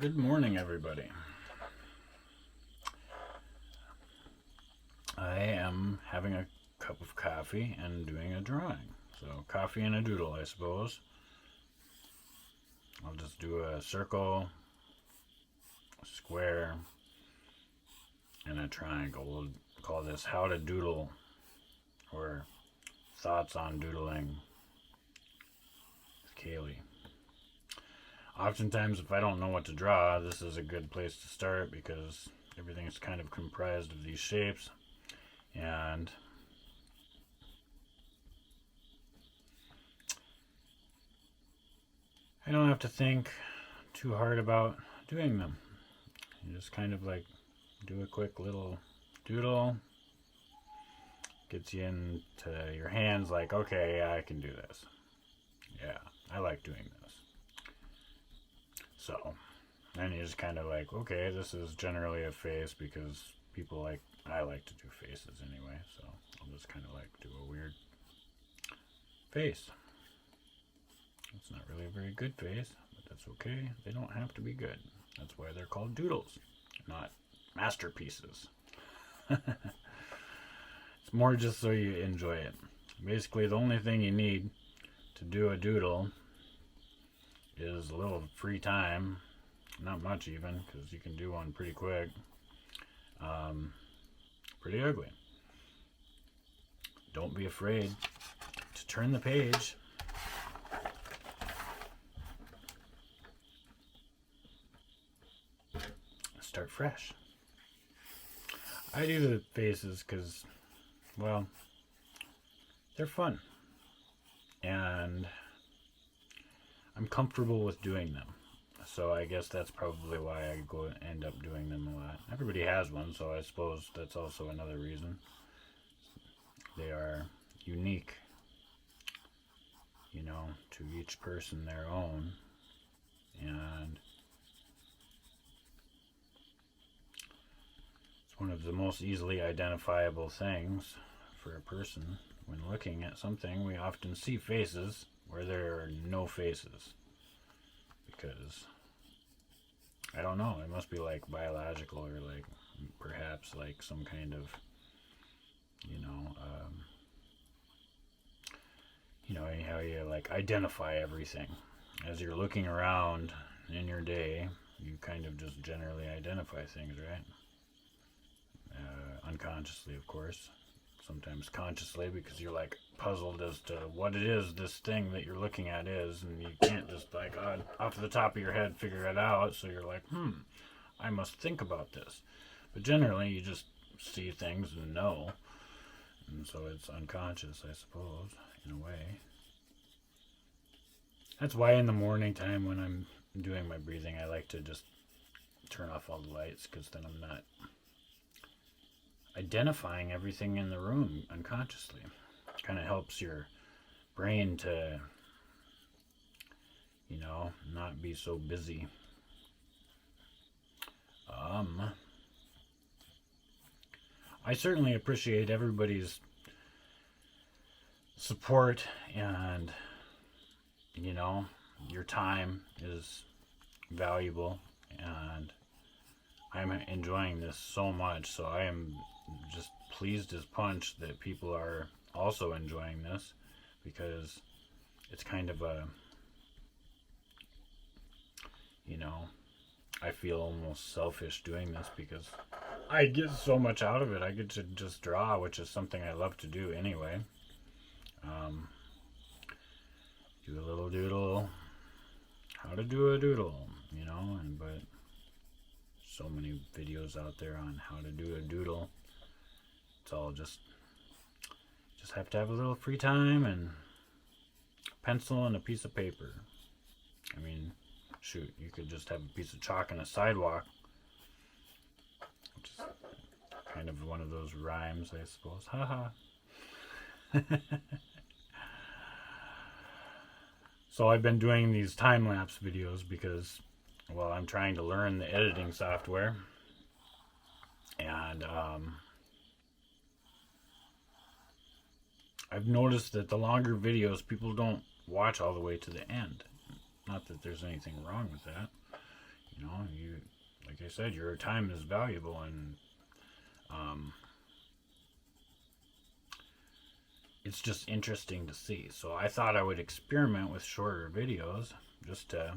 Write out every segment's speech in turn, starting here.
Good morning, everybody. I am having a cup of coffee and doing a drawing. So, coffee and a doodle, I suppose. I'll just do a circle, a square, and a triangle. We'll call this How to Doodle, or Thoughts on Doodling with Kaylee. Oftentimes, if I don't know what to draw, this is a good place to start because everything is kind of comprised of these shapes, and I don't have to think too hard about doing them. You just kind of like do a quick little doodle, gets you into your hands like, okay, yeah, I can do this. Yeah, I like doing this. So, then you just kind of like, okay, this is generally a face because I like to do faces anyway, so I'll just kind of like do a weird face. It's not really a very good face, but that's okay. They don't have to be good. That's why they're called doodles, not masterpieces. It's more just so you enjoy it. Basically, the only thing you need to do a doodle is a little free time. Not much even, because you can do one pretty quick. Pretty ugly. Don't be afraid to turn the page. Start fresh. I do the faces because, well, they're fun. And I'm comfortable with doing them. So I guess that's probably why I end up doing them a lot. Everybody has one, so I suppose that's also another reason. They are unique, to each person their own. And it's one of the most easily identifiable things for a person. When looking at something, we often see faces where there are no faces. Because, I don't know, it must be like biological or like perhaps like some kind of, how you like identify everything. As you're looking around in your day, you kind of just generally identify things, right? Unconsciously, of course. Sometimes consciously, because you're like puzzled as to what it is this thing that you're looking at is, and you can't just like off the top of your head figure it out, so you're like, I must think about this. But generally you just see things and know, and so it's unconscious, I suppose, in a way. That's why in the morning time when I'm doing my breathing, I like to just turn off all the lights, because then I'm not identifying everything in the room unconsciously. It kind of helps your brain to, not be so busy. I certainly appreciate everybody's support, and your time is valuable, and I'm enjoying this so much, so I am just pleased as punch that people are also enjoying this, because it's kind of a, I feel almost selfish doing this because I get so much out of it. I get to just draw, which is something I love to do anyway. Do a little doodle, how to do a doodle, but so many videos out there on how to do a doodle. It's all just have to have a little free time and a pencil and a piece of paper. I mean, shoot, you could just have a piece of chalk and a sidewalk, which is kind of one of those rhymes, I suppose. Haha. So I've been doing these time-lapse videos because, well, I'm trying to learn the editing software, and I've noticed that the longer videos, people don't watch all the way to the end. Not that there's anything wrong with that. You know, like I said, your time is valuable, and it's just interesting to see. So I thought I would experiment with shorter videos just to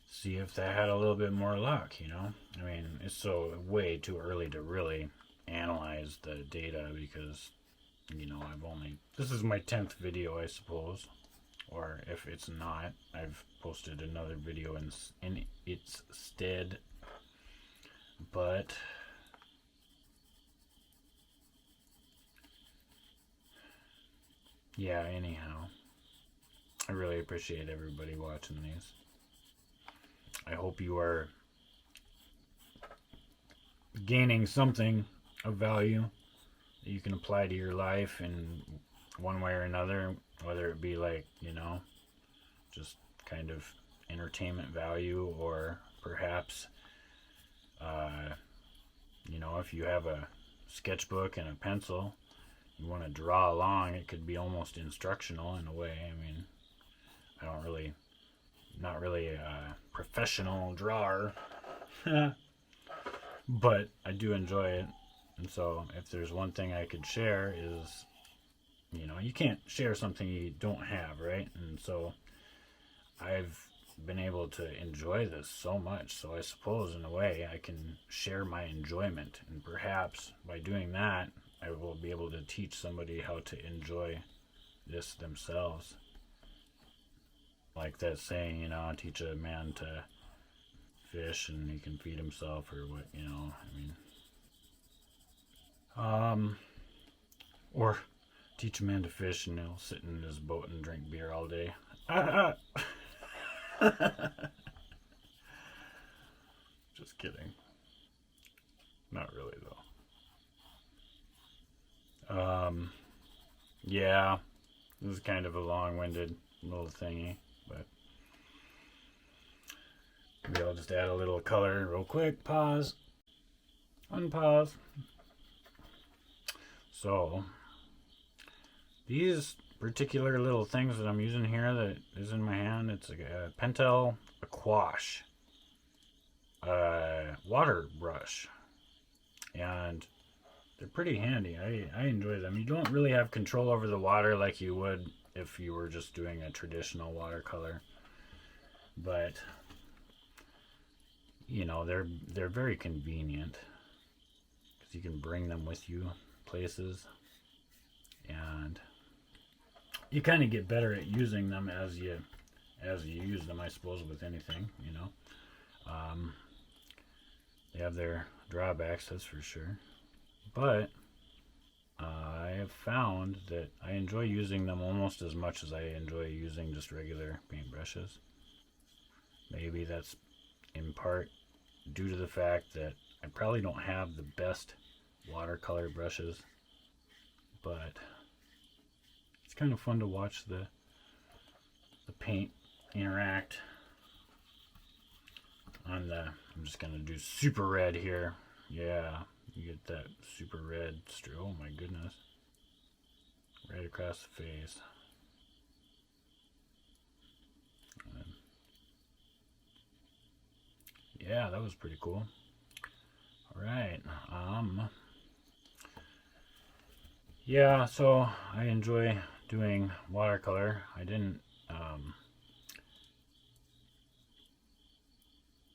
see if that had a little bit more luck, you know? I mean, it's so way too early to really analyze the data because, you know, this is my 10th video, I suppose. Or if it's not, I've posted another video in its stead. But yeah, anyhow, I really appreciate everybody watching these. I hope you are gaining something of value that you can apply to your life in one way or another, whether it be like, you know, just kind of entertainment value, or perhaps, you know, if you have a sketchbook and a pencil, you want to draw along, it could be almost instructional in a way. I mean, not really a professional drawer, but I do enjoy it. And so if there's one thing I could share is, you know, you can't share something you don't have, right? And so I've been able to enjoy this so much. So I suppose in a way I can share my enjoyment. And perhaps by doing that, I will be able to teach somebody how to enjoy this themselves. Like that saying, you know, teach a man to fish and he can feed himself, or what, you know, I mean. Or teach a man to fish and he'll sit in his boat and drink beer all day. Just kidding. Not really, though. Yeah, this is kind of a long-winded little thingy, but maybe I'll just add a little color real quick. Pause. Unpause. So, these particular little things that I'm using here that is in my hand, it's like a Pentel Aquash water brush, and they're pretty handy. I enjoy them. You don't really have control over the water like you would if you were just doing a traditional watercolor, but you know, they're very convenient because you can bring them with you places, and you kind of get better at using them as you use them, I suppose, with anything, you know. They have their drawbacks, that's for sure, but I have found that I enjoy using them almost as much as I enjoy using just regular paintbrushes. Maybe that's in part due to the fact that I probably don't have the best watercolor brushes, but it's kind of fun to watch the paint interact on the, I'm just gonna do super red here. Yeah, you get that super red oh my goodness, right across the face. Yeah, that was pretty cool. All right. Yeah, so I enjoy doing watercolor. I didn't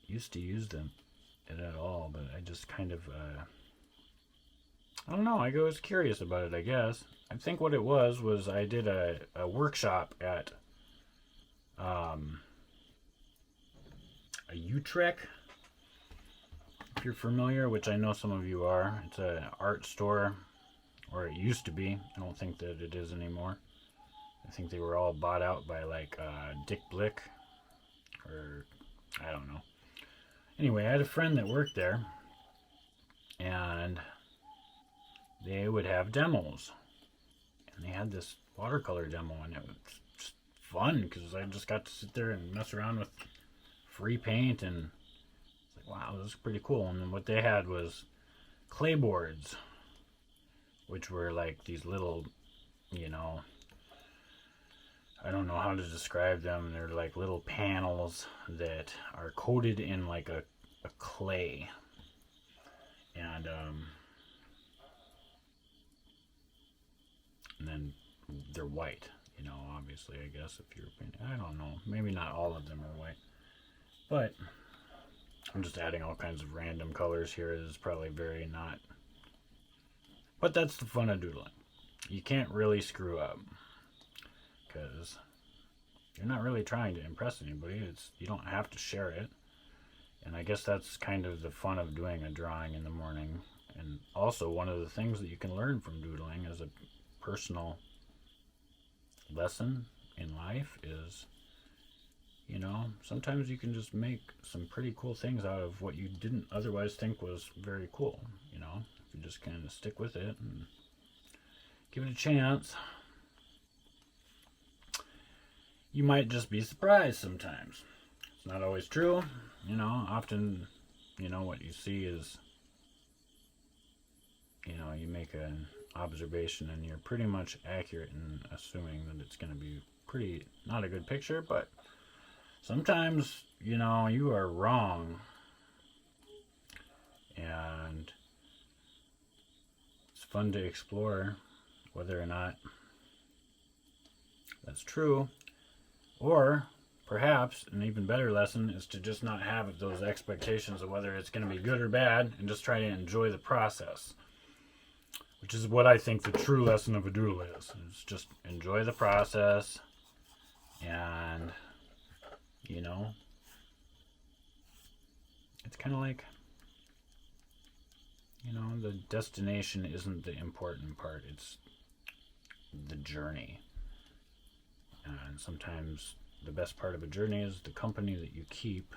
used to use it at all, but I just kind of I don't know, I was curious about it, I guess. I think what it was I did a workshop at a Utrecht, if you're familiar, which I know some of you are. It's an art store, or it used to be. I don't think that it is anymore. I think they were all bought out by like Dick Blick, or I don't know. Anyway, I had a friend that worked there, and they would have demos, and they had this watercolor demo, and it was just fun because I just got to sit there and mess around with free paint, and it's like, wow, this is pretty cool. And then what they had was clay boards, which were like these little, you know, I don't know how to describe them. They're like little panels that are coated in like a clay. And then they're white, you know, obviously, I guess, if you're painting. I don't know. Maybe not all of them are white. But I'm just adding all kinds of random colors here. It is probably very not. But that's the fun of doodling. You can't really screw up. Because you're not really trying to impress anybody. You don't have to share it. And I guess that's kind of the fun of doing a drawing in the morning. And also one of the things that you can learn from doodling as a personal lesson in life is, you know, sometimes you can just make some pretty cool things out of what you didn't otherwise think was very cool, you know, if you just kind of stick with it and give it a chance. You might just be surprised sometimes. It's not always true, you know, often, you know, what you see is, you know, you make an observation and you're pretty much accurate in assuming that it's going to be pretty, not a good picture, but sometimes, you know, you are wrong. And it's fun to explore whether or not that's true. Or perhaps an even better lesson is to just not have those expectations of whether it's going to be good or bad and just try to enjoy the process. Which is what I think the true lesson of a doodle is. It's just enjoy the process and, you know, it's kind of like, you know, the destination isn't the important part. It's the journey. And sometimes the best part of a journey is the company that you keep.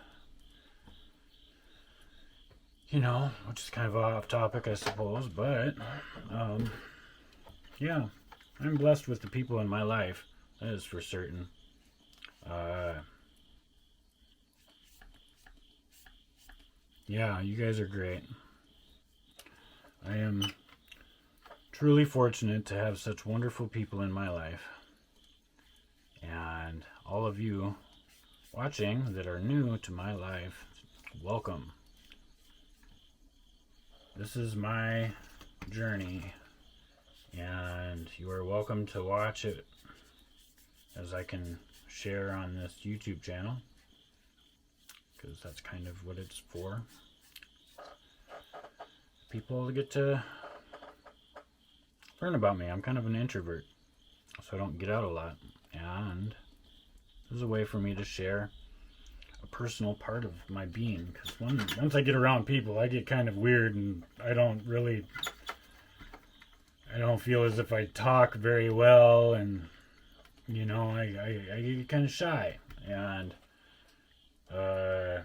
You know, which is kind of off topic, I suppose, but, yeah, I'm blessed with the people in my life, that is for certain. Yeah, you guys are great. I am truly fortunate to have such wonderful people in my life. And all of you watching that are new to my life, welcome. This is my journey, and you are welcome to watch it as I can share on this YouTube channel, because that's kind of what it's for. People get to learn about me. I'm kind of an introvert, so I don't get out a lot, and this is a way for me to share a personal part of my being, because once I get around people, I get kind of weird, and I don't feel as if I talk very well, and you know, I get kind of shy, and I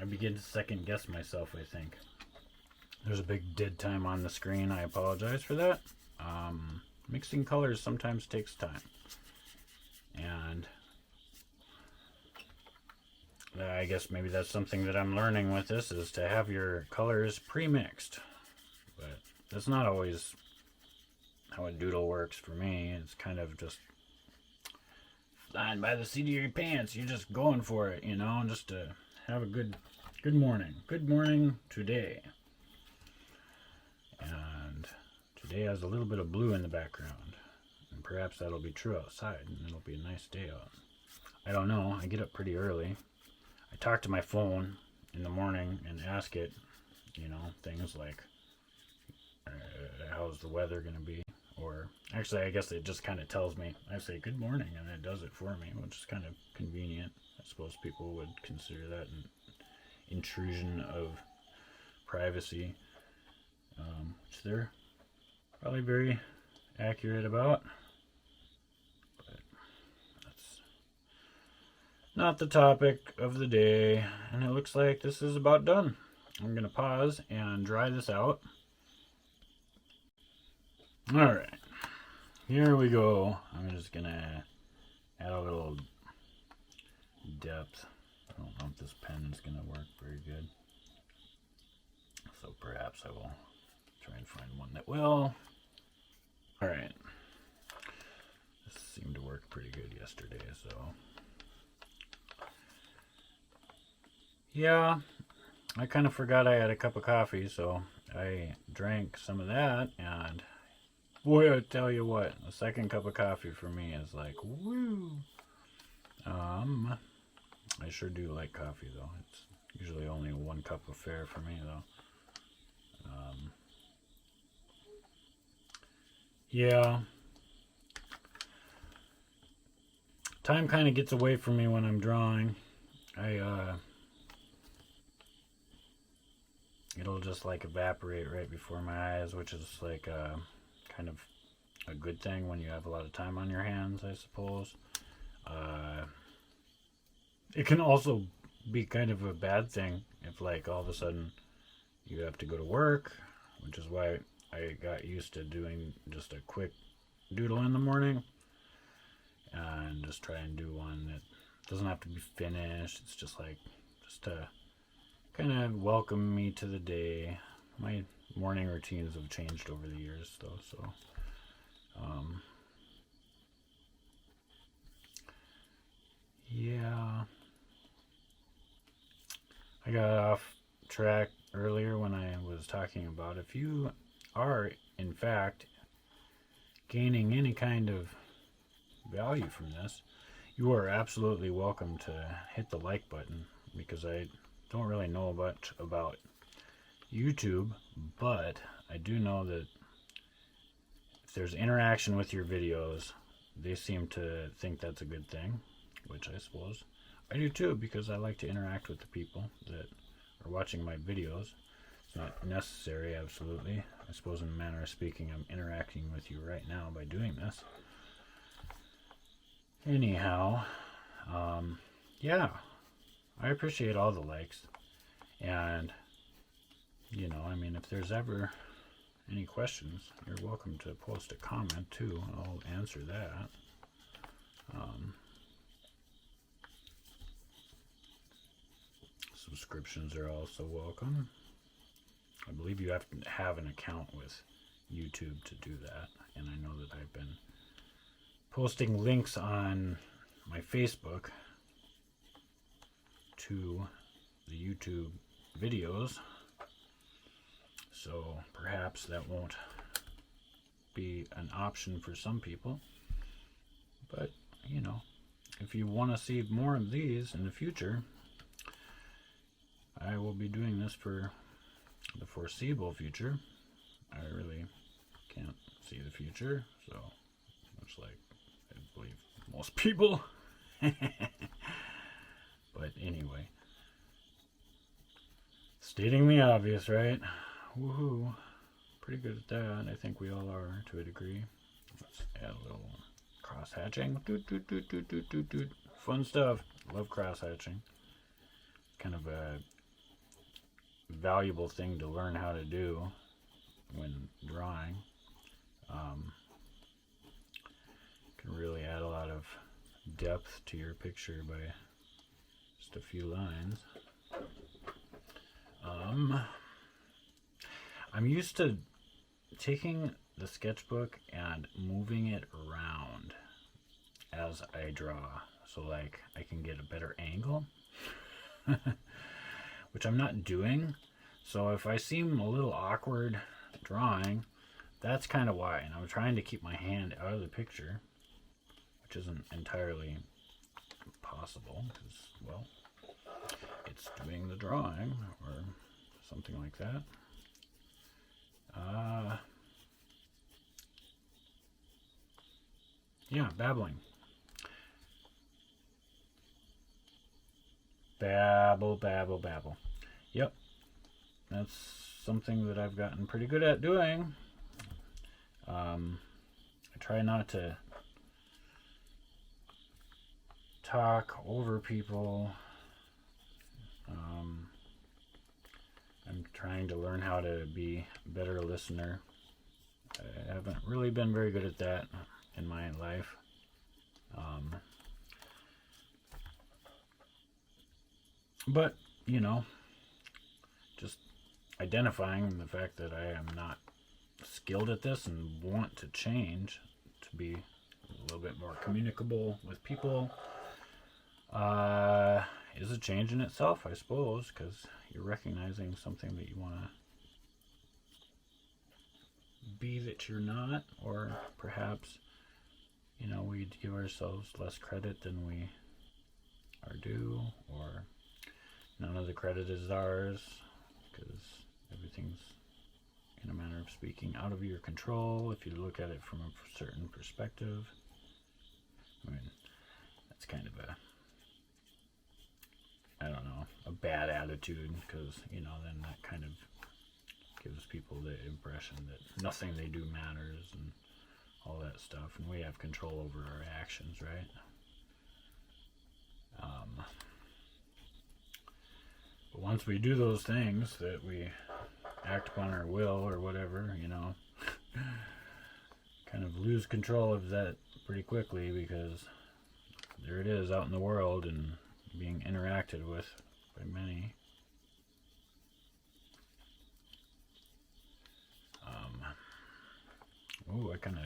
begin to second guess myself. I think there's a big dead time on the screen. I apologize for that. Mixing colors sometimes takes time, and I guess maybe that's something that I'm learning with this, is to have your colors pre-mixed. But that's not always how a doodle works for me. It's kind of just flying by the seat of your pants. You're just going for it, you know, just to have a good morning. Good morning today. And today has a little bit of blue in the background. And perhaps that'll be true outside, and it'll be a nice day out. I don't know. I get up pretty early. I talk to my phone in the morning and ask it, you know, things like, how's the weather going to be? Or, actually, I guess it just kind of tells me. I say, good morning, and it does it for me, which is kind of convenient. I suppose people would consider that an intrusion of privacy, which they're probably very accurate about. Not the topic of the day, and it looks like this is about done. I'm going to pause and dry this out. Alright, here we go. I'm just going to add a little depth. I don't know if this pen is going to work very good, so perhaps I will try and find one that will. Alright, this seemed to work pretty good yesterday, so yeah, I kind of forgot I had a cup of coffee, so I drank some of that, and boy, I tell you what, a second cup of coffee for me is like, woo. I sure do like coffee, though. It's usually only 1 cup affair for me, though. Yeah. Time kind of gets away from me when I'm drawing. It'll just like evaporate right before my eyes, which is like kind of a good thing when you have a lot of time on your hands, I suppose. It can also be kind of a bad thing if, like, all of a sudden you have to go to work, which is why I got used to doing just a quick doodle in the morning and just try and do one that doesn't have to be finished. It's just like, just to kind of welcome me to the day. My morning routines have changed over the years, though, so yeah. I got off track earlier when I was talking about if you are, in fact, gaining any kind of value from this, you are absolutely welcome to hit the like button, because I don't really know much about YouTube, but I do know that if there's interaction with your videos, they seem to think that's a good thing, which I suppose I do too, because I like to interact with the people that are watching my videos. It's not necessary, absolutely. I suppose in a manner of speaking, I'm interacting with you right now by doing this. Anyhow, yeah, I appreciate all the likes. And, you know, I mean, if there's ever any questions, you're welcome to post a comment too. I'll answer that. Subscriptions are also welcome. I believe you have to have an account with YouTube to do that, and I know that I've been posting links on my Facebook to the YouTube videos, so perhaps that won't be an option for some people, but you know, if you want to see more of these in the future, I will be doing this for the foreseeable future. I really can't see the future, so much like I believe most people. But anyway, stating the obvious, right? Woohoo. Pretty good at that. I think we all are to a degree. Let's add a little cross hatching. Doot, doot, doot, doot, doot, doot, doot. Fun stuff. Love cross hatching. Kind of a valuable thing to learn how to do when drawing. Can really add a lot of depth to your picture by just a few lines. I'm used to taking the sketchbook and moving it around as I draw, so like I can get a better angle. Which I'm not doing. So if I seem a little awkward drawing, that's kind of why. And I'm trying to keep my hand out of the picture, which isn't entirely possible because, well, it's doing the drawing or something like that. Yeah, babbling. Babble, babble, babble. Yep. That's something that I've gotten pretty good at doing. I try not to talk over people. I'm trying to learn how to be a better listener. I haven't really been very good at that in my life. But, you know, just identifying the fact that I am not skilled at this and want to change to be a little bit more communicable with people, is a change in itself, I suppose, because you're recognizing something that you want to be that you're not, or perhaps, we give ourselves less credit than we are due, or none of the credit is ours, because everything's, in a manner of speaking, out of your control if you look at it from a certain perspective. I mean, that's kind of a bad attitude, because, then that kind of gives people the impression that nothing they do matters and all that stuff, and we have control over our actions, right? But once we do those things that we act upon our will or whatever, kind of lose control of that pretty quickly, because there it is out in the world and being interacted with by many. I kind of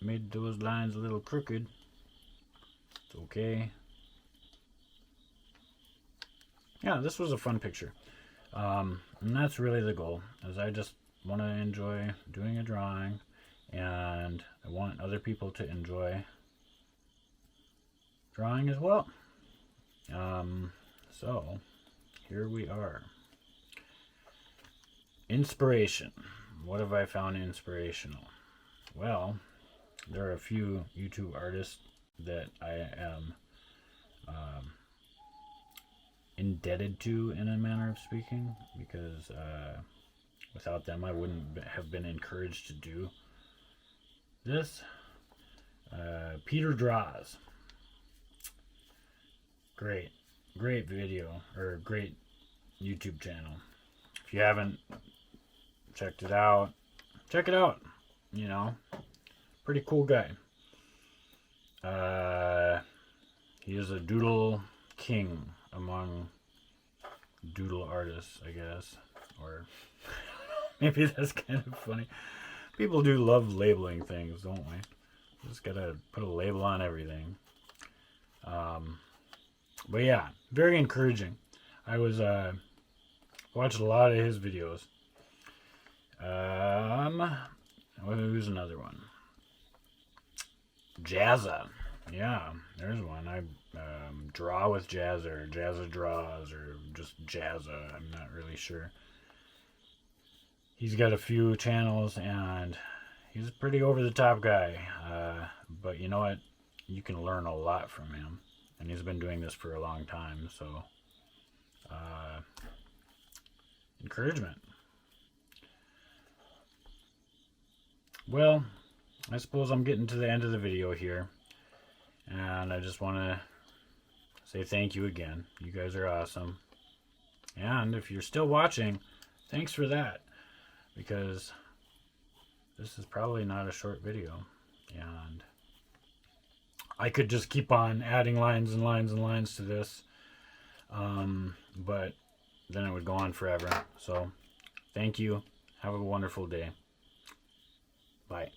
made those lines a little crooked. It's okay. Yeah, this was a fun picture. And that's really the goal, is I just want to enjoy doing a drawing, and I want other people to enjoy drawing as well. So here we are. Inspiration. What have I found inspirational? Well, there are a few YouTube artists that I am indebted to, in a manner of speaking, because without them I wouldn't have been encouraged to do this. Peter Draws. Great video, or great YouTube channel. If you haven't checked it out, check it out. Pretty cool guy. He is a doodle king among doodle artists, I guess. Or maybe that's kind of funny. People do love labeling things, don't we? Just gotta put a label on everything. But yeah, very encouraging. I was watched a lot of his videos. Who's another one? Jazza. Yeah, there's one. I draw with Jazza, or Jazza draws, or just Jazza. I'm not really sure. He's got a few channels, and he's a pretty over-the-top guy. But you know what? You can learn a lot from him. And he's been doing this for a long time, so encouragement. Well, I suppose I'm getting to the end of the video here, and I just want to say thank you again. You guys are awesome. And if you're still watching, thanks for that, because this is probably not a short video, and I could just keep on adding lines and lines and lines to this, but then it would go on forever. So thank you. Have a wonderful day. Bye.